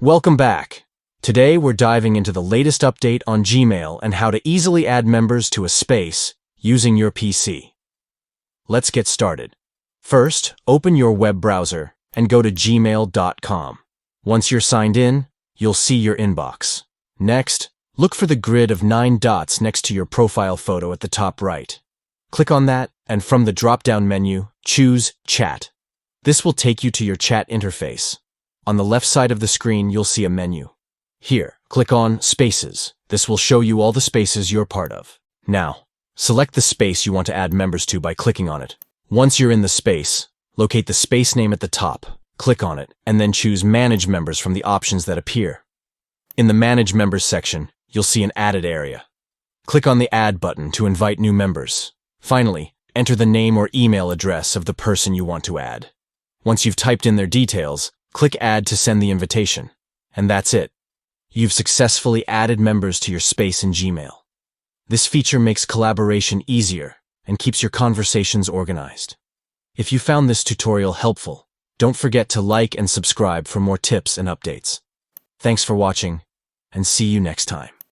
Welcome back. Today we're diving into the latest update on Gmail and how to easily add members to a space using your PC. Let's get started. First, open your web browser and go to gmail.com. Once you're signed in, you'll see your inbox. Next, look for the grid of 9 dots next to your profile photo at the top right. Click on that, and from the drop-down menu, choose Chat. This will take you to your chat interface. On the left side of the screen, you'll see a menu. Here, click on Spaces. This will show you all the spaces you're part of. Now, select the space you want to add members to by clicking on it. Once you're in the space, locate the space name at the top, click on it, and then choose Manage Members from the options that appear. In the Manage Members section, you'll see an Added area. Click on the Add button to invite new members. Finally, enter the name or email address of the person you want to add. Once you've typed in their details, click Add to send the invitation. And that's it. You've successfully added members to your space in Gmail. This feature makes collaboration easier and keeps your conversations organized. If you found this tutorial helpful, don't forget to like and subscribe for more tips and updates. Thanks for watching, and see you next time.